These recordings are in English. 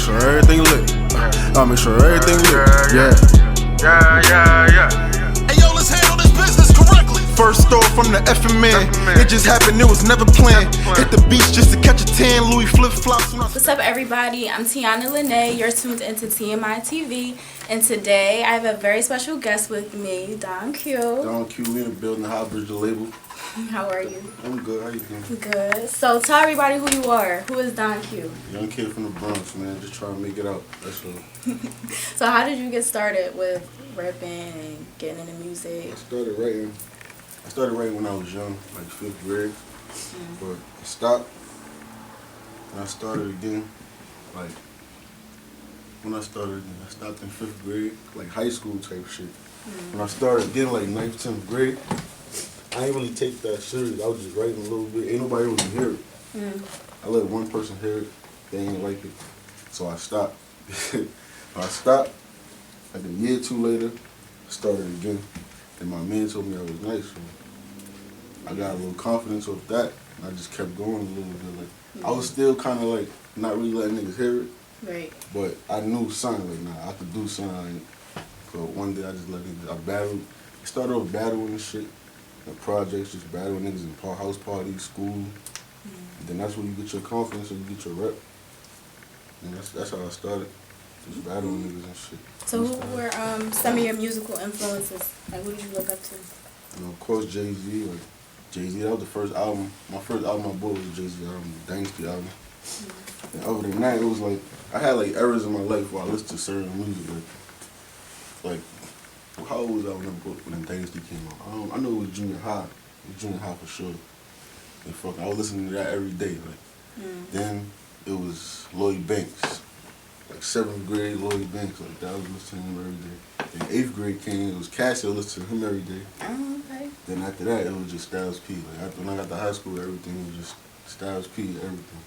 sure everything lit. I'll make sure everything lit. Yeah. Hey yo, let's handle this business correctly. First off, from the effing man. It just happened, it was never planned. Hit the beach just to catch a tan. Louis flip flops. What's up, everybody? I'm Tiana Lanee. You're tuned into TMITV, and today I have a very special guest with me, Don Q. Don Q, we in the building, Highbridge The Label. How are you? I'm good. How you doing? Good. So tell everybody who you are. Who is Don Q? Young kid from the Bronx, man. Just trying to make it out. That's all. So how did you get started with rapping and getting into music? I started writing when I was young, like 5th grade. But I stopped. And I started again, like, when I stopped in 5th grade, like high school type shit. When I started again, like 9th, 10th grade, I ain't really take that serious. I was just writing a little bit. Ain't nobody really hear it. I let one person hear it. They ain't like it. So I stopped. Like a year or two later, I started again. And my man told me I was nice. So I got a little confidence off that. And I just kept going a little bit. Like, I was still kind of like not really letting niggas hear it. Right. But I knew something. Like, nah, I could do something. So one day I just let niggas, I battled. I started off battling and shit. The projects, just battling niggas in house parties, school. And then that's when you get your confidence and you get your rep. And that's how I started. Just battling niggas and shit. So who were some of your musical influences? Like, who did you look up to? You know, of course, Jay-Z. Like, Jay-Z, that was the first album. My first album I bought was a Jay-Z album, the Dynasty album. And other than that, it was like, I had like eras in my life where I listened to certain music. Like how old was I when the Dynasty came out? I know it was junior high. It was junior high for sure. And I was listening to that every day. Like, then it was Lloyd Banks. Like 7th grade, Lloyd Banks. Like that, I was listening to him every day. Then 8th grade came, it was Cassie. I was listening to him every day. Oh, okay. Then after that, it was just Styles P. Like when I got to high school, everything was just Styles P. Everything.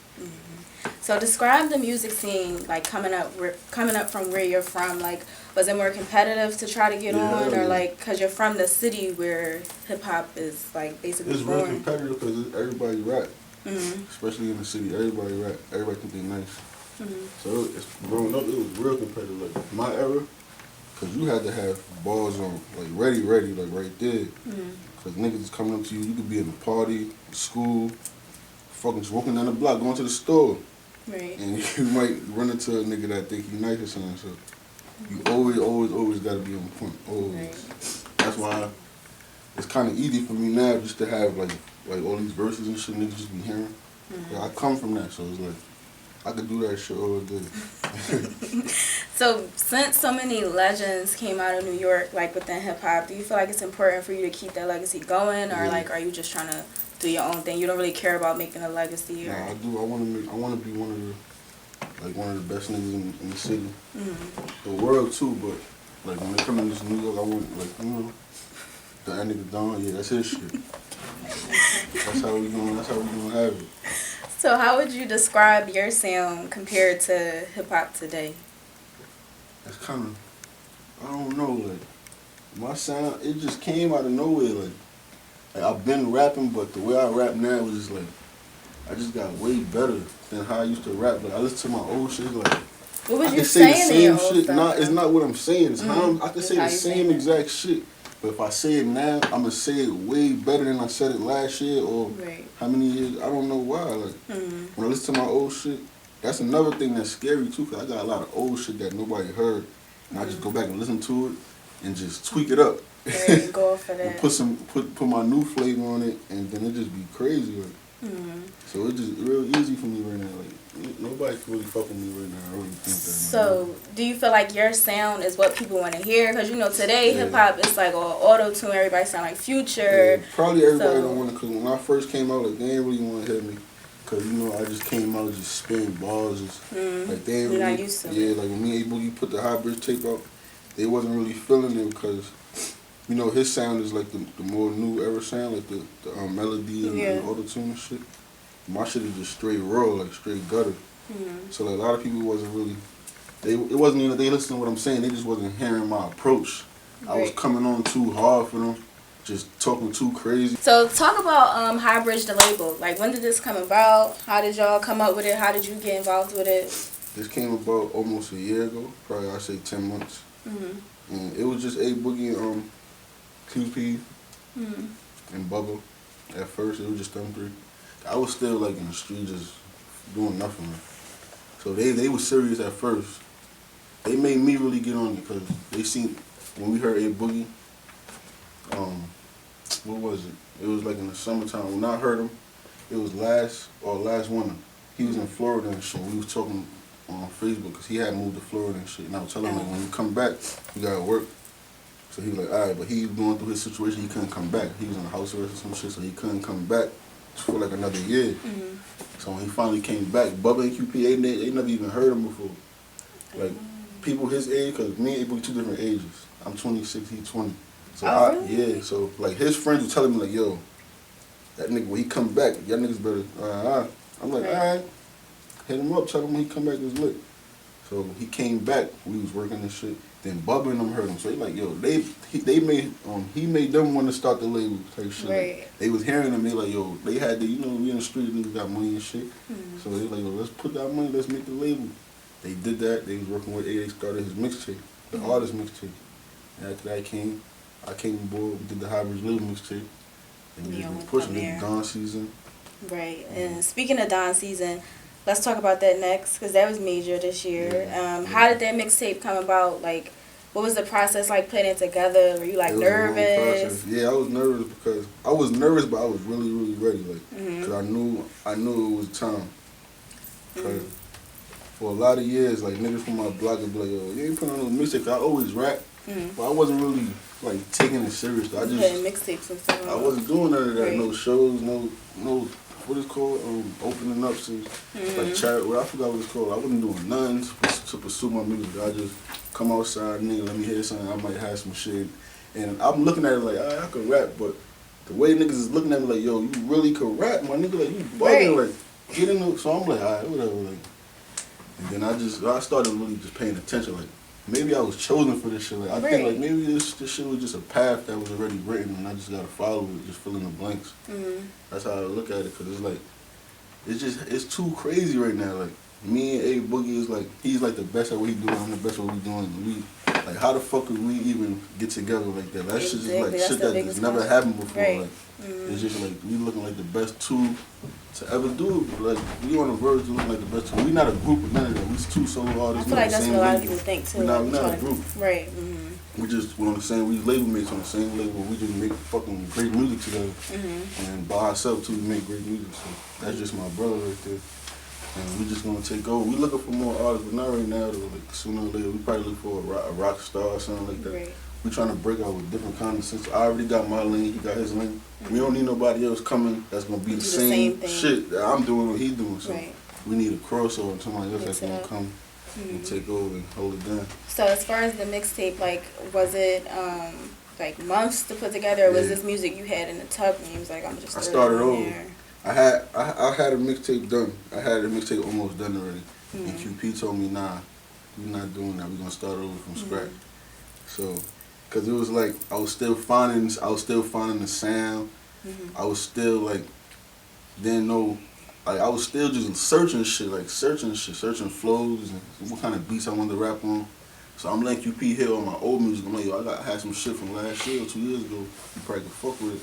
So describe the music scene, like coming up from where you're from. Like, was it more competitive to try to get on, or like, cause you're from the city where hip hop is like basically It's born? real competitive because everybody rap, especially in the city. Everybody rap. Everybody think they nice. So it's growing up, it was real competitive. Like my era, cause you had to have balls on, like ready, like right there. Cause niggas is coming up to you. You could be in a party, school, fucking just walking down the block, going to the store. Right. And you might run into a nigga that think you nice or something. So you always gotta be on point. Always. Right. That's why it's kind of easy for me now just to have like all these verses and shit niggas just be hearing. Like, I come from that, so it's like I could do that shit all day. So since so many legends came out of New York, like within hip hop, do you feel like it's important for you to keep that legacy going, or like are you just trying to do your own thing? You don't really care about making a legacy, or? Nah, I do. I want to be one of the best niggas in the city, the world too. But like when it comes to this New York, I want that nigga Don. Yeah, that's his shit. That's how we gonna have it. So how would you describe your sound compared to hip hop today? It's kind of, I don't know, like my sound, it just came out of nowhere. Like I've been rapping, but the way I rap now is just like, I just got way better than how I used to rap. Like I listen to my old shit, like what was I you can say the saying same in your shit. old stuff? Nah, it's not what I'm saying. It's how I can say the how you same saying it. exact shit. But if I say it now, I'm gonna say it way better than I said it last year or how many years. I don't know why. Like when I listen to my old shit, that's another thing that's scary too. Cause I got a lot of old shit that nobody heard, and I just go back and listen to it and just tweak it up. There you go for that. And put my new flavor on it, and then it just be crazy. Like, so it's just real easy for me right now. Like nobody can really fuck with me right now. I really think that. So do you feel like your sound is what people want to hear? Because today hip hop is like all auto tune. Everybody sound like Future. Yeah, probably everybody don't want to. Cause when I first came out, like they ain't really want to hear me. Cause I just came out just spitting balls. Like they ain't You're really. Not used to yeah, like when me and Boogie put the Highbridge tape out, they wasn't really feeling it because. His sound is like the more new era sound, like the melody and auto-tune and shit. My shit is just straight raw, like straight gutter. So like a lot of people wasn't really, it wasn't even they listening to what I'm saying, they just wasn't hearing my approach. I was coming on too hard for them, just talking too crazy. So talk about Highbridge The Label. Like when did this come about? How did y'all come up with it? How did you get involved with it? This came about almost a year ago, probably I'd say 10 months. And it was just A Boogie and QP and Bubba. At first, it was just them three. I was still like in the street just doing nothing. So they were serious at first. They made me really get on it because they seen, when we heard A Boogie, what was it? It was like in the summertime. When I heard him, it was last winter. He was in Florida and shit. We was talking on Facebook because he had moved to Florida and shit. And I was telling him, like, when you come back, you gotta work. So he was like, all right, but he was going through his situation. He couldn't come back. He was in a house arrest or some shit, so he couldn't come back for like another year. So when he finally came back, Bubba and QP, they never even heard him before. Like, people his age, because me and A Boogie 2 different ages. I'm 26, he's 20. So really? yeah, so like his friends were telling me like, yo, that nigga, when he come back, y'all niggas better, I'm like, all right, hit him up, tell him when he come back, it's lit. So he came back, we was working and shit. Then Bubba and them heard him. So he like, yo, he made them want to start the label type shit. Right. Like, they was hearing him, they like, yo, they had the, we in the street, niggas got money and shit. So they like, yo, let's put that money, let's make the label. They did that, they was working with A, they started his mixtape, the artist mixtape. And after that I came aboard, we did the Highbridge The Label mixtape. And we just been pushing it, Dawn season. Right, and speaking of Dawn season, let's talk about that next, because that was major this year. How did that mixtape come about? Like, what was the process like putting it together? Were you like nervous? Yeah, I was nervous because I was nervous, but I was really, really ready. Like, because I knew it was time. Cause for a lot of years, like niggas from my block would be like, yo, you ain't putting on no mixtape. I always rap, but I wasn't really like taking it serious. I just mixtapes and stuff. I wasn't doing none of that. Right. No shows, no. What is it called? Opening up to like charity. Well, I forgot what it's called. I wasn't doing nothing to pursue my music. I just come outside, nigga, let me hear something. I might have some shit. And I'm looking at it like, I can rap, but the way niggas is looking at me like, yo, you really can rap, my nigga. Like, you bugging, like, get in the. So I'm like, all right, whatever. Like, and then I started really just paying attention. Like, maybe I was chosen for this shit. Like, I think like maybe this shit was just a path that was already written, and I just gotta follow it, just fill in the blanks. That's how I look at it, cause it's like, it's too crazy right now. Like, me and A Boogie is like, he's like the best at what he doing, I'm the best at what we doing. And we, like, how the fuck could we even get together like that? That shit just like shit that just never happened before. Like, it's just like we looking like the best two to ever do it. Like, we on the verge of looking like the best two. We not a group or none of that. We two solo artists. I feel like that's what a lot of people think too. We're not a group. Right. We're on the same, we label mates on the same label. We just make fucking great music together. And by ourselves too, we make great music. So that's just my brother right there. And we just gonna take over. We looking for more artists, but not right now though. Like, sooner or later, we probably look for a rock star or something like that. Right. We trying to break out with different kind of sense. I already got my lane, he got his lane. We don't need nobody else coming that's gonna be the same shit that I'm doing what he doing. So we need a crossover and somebody else that's gonna come and take over and hold it down. So as far as the mixtape, like, was it like months to put together, or was this music you had in the tub and you was like, I'm just. I started over. I had a mixtape done. I had a mixtape almost done already. And QP told me, nah, we're not doing that. We're gonna start over from scratch. So, cause it was like I was still finding the sound. I was still like, didn't know. Like, I was still just searching searching flows and what kind of beats I wanted to rap on. So I'm letting QP hear on my old music. I'm like, yo, I had some shit from last year or 2 years ago. You probably could fuck with it.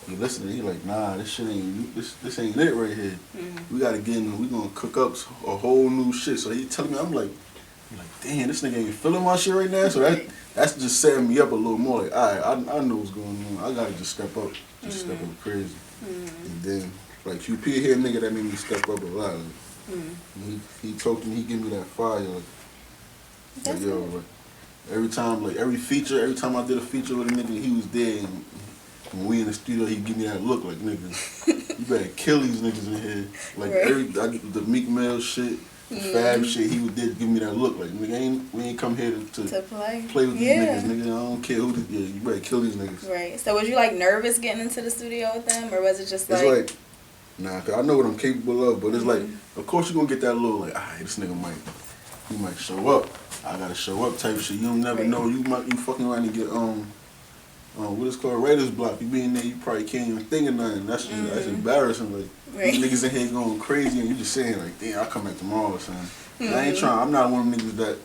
He listened, he like, nah, this shit ain't, this ain't it right here. We gotta get in, we gonna cook up a whole new shit. So he telling me, I'm like, damn, this nigga ain't feeling my shit right now. So that's just setting me up a little more. Like, all right, I know what's going on. I gotta just step up crazy. And then, like, QP here, nigga, that made me step up a lot. Like, he talked to me, he gave me that fire. Like yo, like, every time I did a feature with a nigga, he was there. And when we in the studio, he give me that look like, nigga, you better kill these niggas in here. Like, the Meek Mill shit, the Fab shit, he was there to give me that look like, nigga, we ain't come here to play with these niggas, nigga. I don't care who you better kill these niggas. Right. So was you like nervous getting into the studio with them, or was it just like? It's like, nah, cause I know what I'm capable of, but it's like, of course you gonna get that little like, this nigga might show up. I gotta show up type shit. You never know. You fucking around and get what is called writer's block. You be in there, you probably can't even think of nothing. That's embarrassing. Like, these niggas in here going crazy and you just saying like, damn, I'll come back tomorrow or something. I ain't trying. I'm not one of them niggas that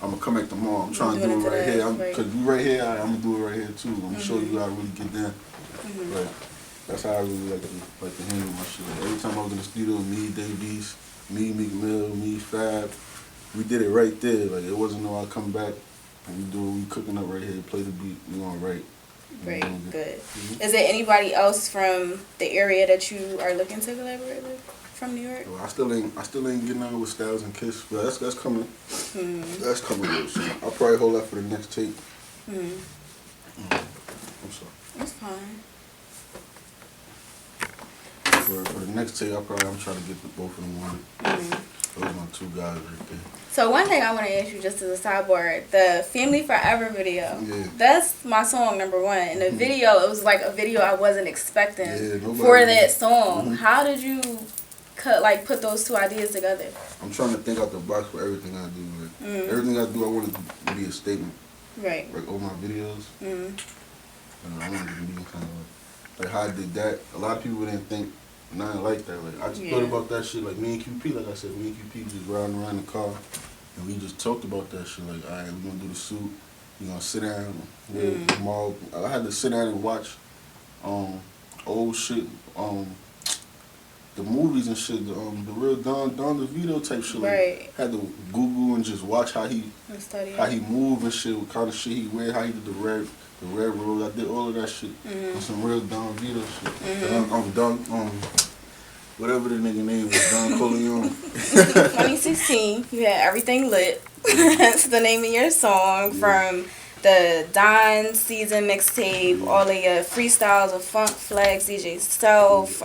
I'm gonna come at them all. I'm trying to do it right here. Cause you right here, I'm gonna do it right here too. I'm gonna show you how to really get down. Like that's how I really like to handle my shit. Like, every time I was in the studio, me, Davies, me, Meek Mill, me, Fab, we did it right there. Like it wasn't no I come back and we cooking up right here, play the beat, we gonna write. Great, good. Is there anybody else from the area that you are looking to collaborate with from New York? Well, I still ain't getting on with Styles and Kiss, but that's coming. That's coming real soon. I'll probably hold that for the next tape. I'm sorry. That's fine. For the next tape, I'm trying to get both of them on. Those are my two guys right there. So one thing I want to ask you just as a sidebar, the Family Forever video, Yeah. that's my song number one. And the video, it was like a video I wasn't expecting nobody for that song. How did you put those two ideas together? I'm trying to think out the box for everything I do. Like, everything I do, I want it to be a statement. Right. Like all my videos. I want it to be kind of like how I did that. A lot of people didn't think nothing like that. Like I just thought about that shit. Like me and QP, like I said, me and QP just riding around in the car, and we just talked about that shit. Like, all right, we gonna do the suit. We gonna sit down. Tomorrow, I had to sit down and watch old shit. The movies and shit, the real Don DeVito type shit. Like, had to Google and just watch how he moved and shit, what kind of shit he wear, how he did the red rose. I did all of that shit on some real Don DeVito shit. Whatever the nigga name was, Don Corleone. 2016, you had Everything Lit. That's the name of your song from the Don season mixtape, all of your freestyles of Funk Flex, DJ Self,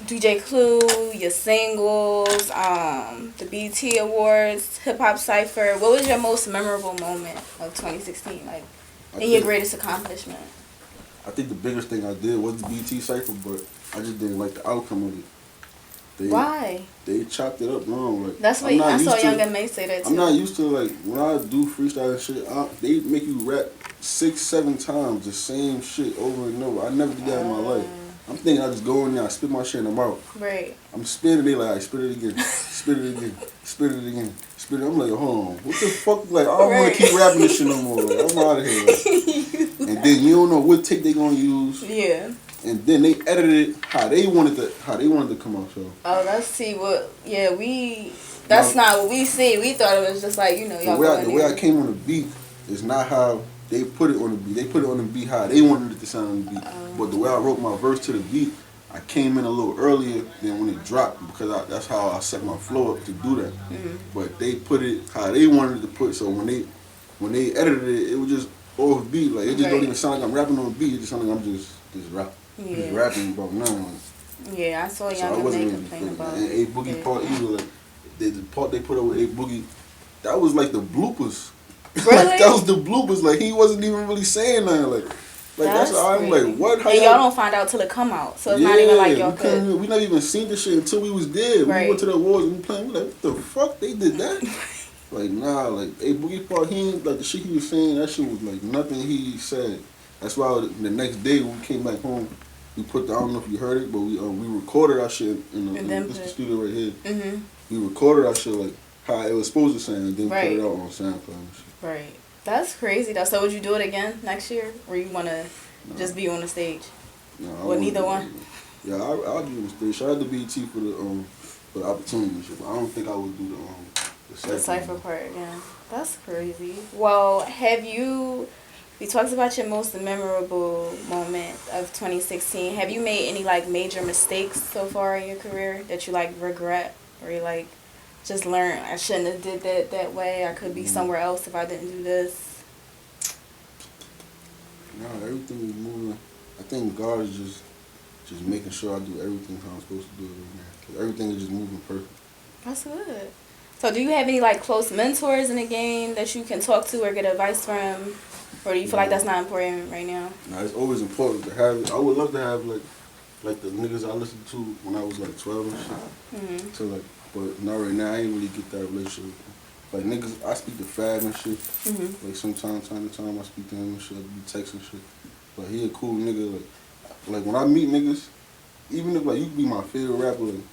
DJ Clue, your singles, the BT Awards, Hip Hop Cypher. What was your most memorable moment of 2016, like, and your greatest accomplishment? I think the biggest thing I did was the BT Cypher, but I just didn't like the outcome of it. Why? They chopped it up wrong. Like, that's what I saw Young and May say that too. I'm not used to, like, when I do freestyle and shit, they make you rap 6-7 times the same shit over and over. I never did that in my life. I'm thinking I just go in there, I spit my shit in the mouth. Right. I'm spitting it like, I spit it again, spit it again, spit it again, spit it. I'm like, hold on, what the fuck? Like, I don't want to keep rapping this shit no more. Like, I'm out of here. Like. And then you don't know what tape they gonna use. Yeah. And then they edited it how they wanted to come out. So. Oh, that's not what we see. We thought it was just like, y'all the way I came on the beat is not how they put it on the beat. They put it on the beat how they wanted it to sound on the beat. But the way I wrote my verse to the beat, I came in a little earlier than when it dropped because that's how I set my flow up to do that. But they put it how they wanted it to put. So when they edited it, it was just off beat. Like it just don't even sound like I'm rapping on the beat. It just sounds like I'm just rapping. Just rapping about nothing. Yeah, I saw Young and May complain about it. And A Boogie part either, like the part they put up with A Boogie, that was like the bloopers. Really? Like, that was the bloopers. Like he wasn't even really saying nothing. Like that's how I'm like, what? How and y'all don't find out till it come out, so it's not even like y'all could. We never even seen this shit until we was there. We went to the awards and we playing. We like, what the fuck? They did that? Like nah, like A Boogie part, he ain't like the shit he was saying. That shit was like nothing he said. That's why the next day when we came back home, we put I don't know if you heard it, but we recorded our shit in the studio right here. We recorded our shit like how it was supposed to sound, and then put it out on SoundCloud and shit. Right. That's crazy though. So would you do it again next year, or you wanna just be on the stage? No, or neither one. Yeah, I'll be on the stage. Shout out to BT for the opportunity and shit. But I don't think I would do the Cypher part again. That's crazy. Well, we talked about your most memorable moment of 2016. Have you made any like major mistakes so far in your career that you like regret, or you like just learn I shouldn't have did that way? I could be somewhere else if I didn't do this. No, everything is moving. I think God is just making sure I do everything how I'm supposed to do it right now. 'Cause everything is just moving perfect. That's good. So do you have any like close mentors in the game that you can talk to or get advice from? Or do you feel like that's not important right now? No, it's always important to have it. I would love to have like the niggas I listened to when I was like 12 and shit. So like, but not right now. I ain't really get that relationship. Like niggas, I speak to Fab and shit. Like time to time, I speak to him and shit. I be texting shit. But he a cool nigga. Like when I meet niggas, even if like you be my favorite rapper, like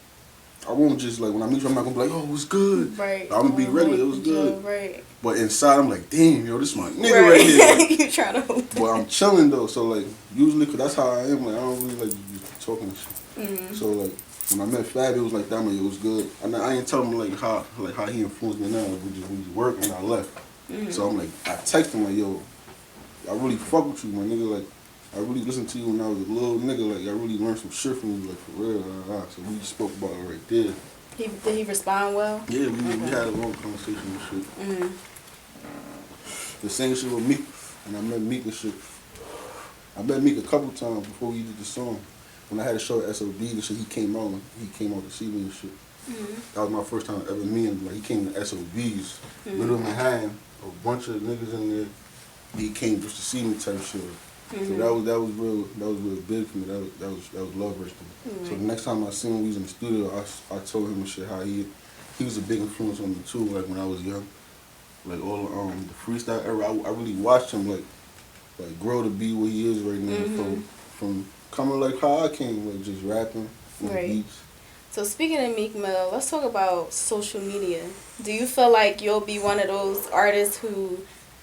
I won't just like when I meet you, I'm not gonna be like, oh, it was good. Right. I'm gonna be regular. It was good. Right. But inside, I'm like, damn, yo, this is my nigga right here. Like, You trying to hold but I'm chilling though, so like usually, cause that's how I am. Like I don't really like just talking and shit. So like when I met Fab, it was like that. Like, it was good. And I ain't tell him like how he influenced me now. We just working and I left. So I'm like, I text him like, yo, I really fuck with you, my nigga. Like I really listened to you when I was a little nigga. Like I really learned some shit from you, like for real. So we just spoke about it right there. Did he respond well? Yeah, we had a long conversation and shit. The same shit with Meek, and I met Meek and shit. I met Meek a couple times before we did the song. When I had a show at SOB and shit, he came out to see me and shit. That was my first time ever meeting him. Like he came to SOBs, Little Manhattan, a bunch of niggas in there. He came just to see me type shit. So that was real big for me. That was love right there. So the next time I seen him, we was in the studio. I told him and shit how he was a big influence on me too. Like when I was young, like all the freestyle era, I really watched him like grow to be what he is right now. From coming like how I came, like just rapping on beats. So speaking of Meek Mill, let's talk about social media. Do you feel like you'll be one of those artists who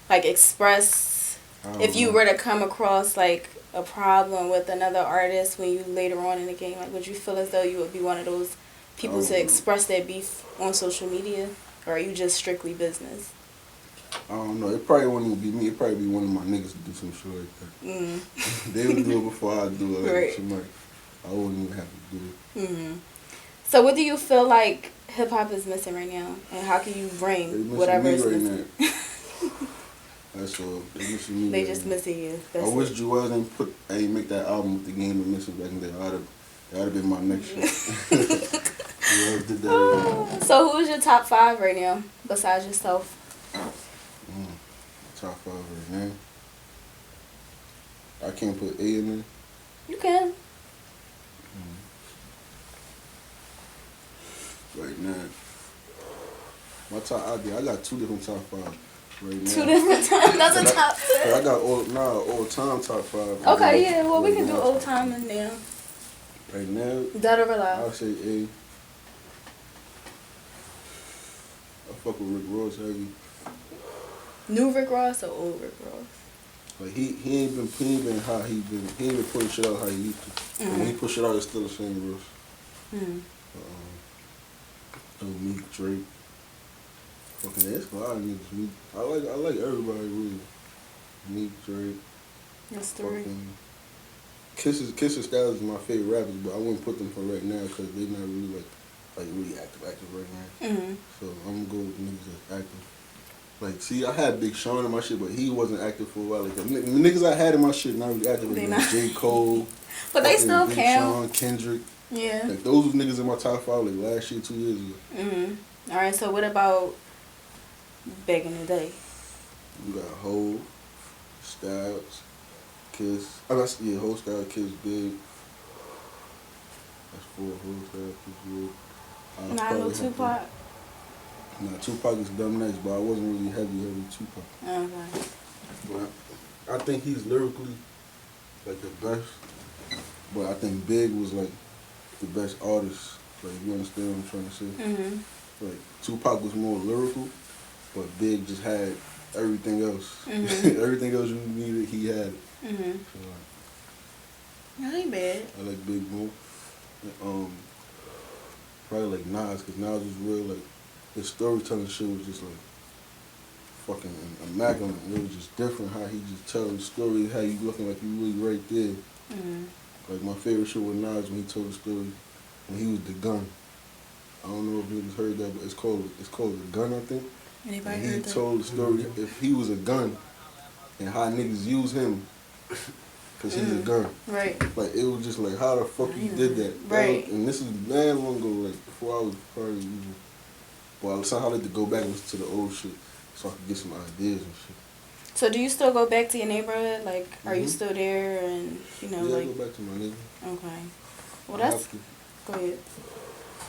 like express if you were to come across like a problem with another artist when you later on in the game, like would you feel as though you would be one of those people to express their beef on social media, or are you just strictly business? I don't know. It probably wouldn't be me. It probably be one of my niggas to do some shit like that. They would do it before I do it. Right. Somebody, I wouldn't even have to do it. So what do you feel like hip hop is missing right now, and how can you bring whatever is missing? That's all. They missing me. They just missing you. I wish Joel ain't make that album with the game of missing back in there. That would have been my next shit. Joel did that. So who's your top 5 right now besides yourself? Top 5 right now. I can't put A in there. You can. Right now. My top, I got 2 different top 5 right now. 2 different times? That's a top 10. I got all time top 5. Okay, yeah. Well, we can do old time and now. Right now. Dead or alive? I'll say A. I fuck with Rick Ross heavy. New Rick Ross or old Rick Ross? Like he ain't been how he ain't been putting shit out how he used to. But when he put shit out, it's still the same Ross. Meek, Drake. Fucking it's a lot of niggas. I like everybody really. Meek, Drake. That's 3. Kiss and Styles is my favorite rappers, but I wouldn't put them for right now because they're not really really active right now. So I'm gonna go with niggas that's active. Like, see, I had Big Sean in my shit, but he wasn't active for a while. Like the niggas I had in my shit not really active. Like J. Cole, but they still Big count. Sean, Kendrick. Yeah. Like those was niggas in my top 5 like last year, 2 years ago. All right. So what about back in the day? You got Hov, Styles, Kiss. Hov, Styles, Kiss, Big. That's 4. Hov, Styles, Kiss, Big. I know Tupac. Nah, Tupac is dumb nice, but I wasn't really heavy Tupac. Okay. But I think he's lyrically like the best. But I think Big was like the best artist. Like, you understand what I'm trying to say? Like Tupac was more lyrical, but Big just had everything else. Everything else you needed, he had it. So, That ain't bad. I like Big more. Probably like Nas, because Nas was real, like, his storytelling shit was just like fucking immaculate. It was just different how he just tell the story, how you looking like you really right there. Like my favorite shit with Nas when he told the story when he was the gun. I don't know if you heard that, but it's called The Gun, I think. Anybody and heard he that? told the story if he was a gun and how niggas use him because he's a gun. Right. Like it was just like how the fuck you did that. Right. And this is mad long ago, like before I was probably even. Well, somehow I like to go back and listen to the old shit so I could get some ideas and shit. So do you still go back to your neighborhood? Like, are you still there? And you know, yeah, like. I go back to my neighborhood. Okay. Well, that's. Go ahead.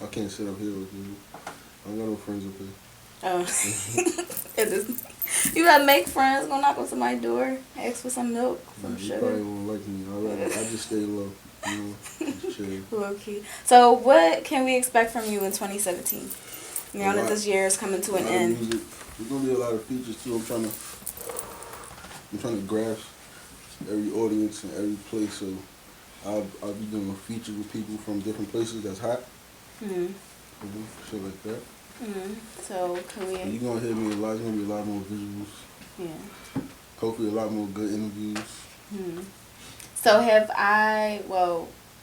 I can't sit up here with you. I don't got no friends up here. Oh. You gotta make friends. Go knock on somebody's door. Ask for some milk, some You sugar. probably won't like me. I just stay low. You know, just chill. Low key. So what can we expect from you in 2017? Now that this year is coming to an end. Music. There's gonna be a lot of features too. I'm trying to grasp every audience and every place. So I'll be doing features with people from different places that's hot. Shit like that. So can we? You're gonna hear me a lot. There's gonna be a lot more visuals. Yeah. Hopefully a lot more good interviews. So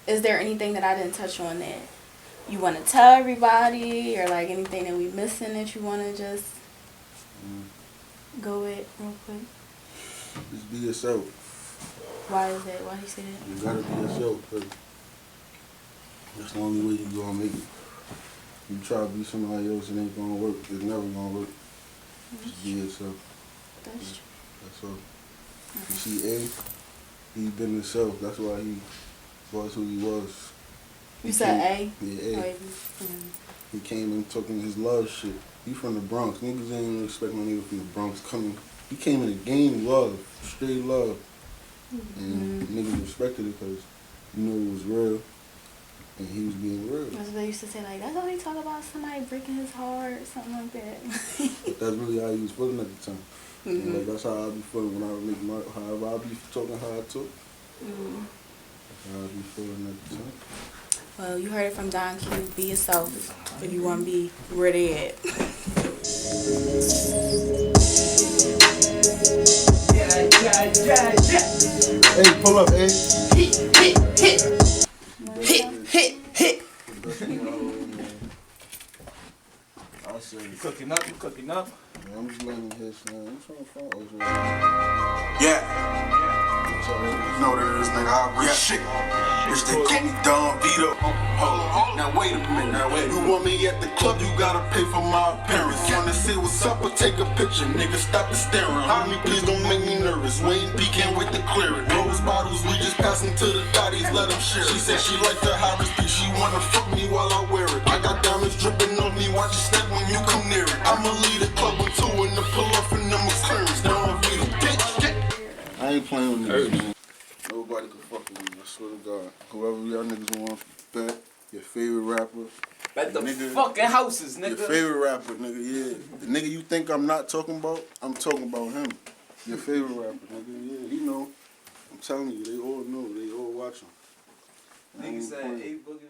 is there anything that I didn't touch on that you want to tell everybody, or like anything that we missing that you want to just go with real quick? Just be yourself. Why is that? Why do you say that? You gotta be yourself. Cause that's the only way you gonna make it. You try to be somebody else, it ain't gonna work. It's never gonna work. Just be yourself. That's true. That's all. You see, he been himself. That's why he was who he was. You said A? Yeah, A. He came in talking his love shit. He from the Bronx. Niggas ain't expect my nigga from the Bronx coming. He came in the game love, straight love. And niggas respected it because you know it was real. And he was being real. That's what they used to say, like, that's all he talk about, somebody breaking his heart, something like that. But that's really how he was feeling at the time. And like, that's how I be feeling when I make however I be talking, how I talk. That's how I be feeling at the time. Well, you heard it from Don Q. Be yourself if you want to be where they at. Hey, pull up, hey. Hit. I said, You cooking up. man, I'm just letting his man. I'm trying to find O's right Yeah. You know what it is, nigga. Highbridge shit. Bitch, they call me Don Vito. Hold on. Now wait a minute. You want me at the club, you gotta pay for my appearance. Wanna see what's up or take a picture, nigga, stop the staring. Homie, please don't make me nervous. Wayne B can't wait to clear it. Those bottles, we just pass them to the thotties, let them share it. She said she like the Highbridge thing, she wanna fuck me while I wear it. I got diamonds dripping on me, watch your step when you come near it. I'ma lead the club with two and the pull off in them clearance. Don Vito, bitch. I ain't playing with niggas, man. Nobody can fuck with me, I swear to God. Whoever y'all niggas want to bet, your favorite rapper. Bet the nigga, fucking houses, nigga. Your favorite rapper, nigga, yeah. The nigga you think I'm not talking about, I'm talking about him. Your favorite rapper, nigga, yeah, he know. I'm telling you, they all know, they all watching. Nigga said A Boogie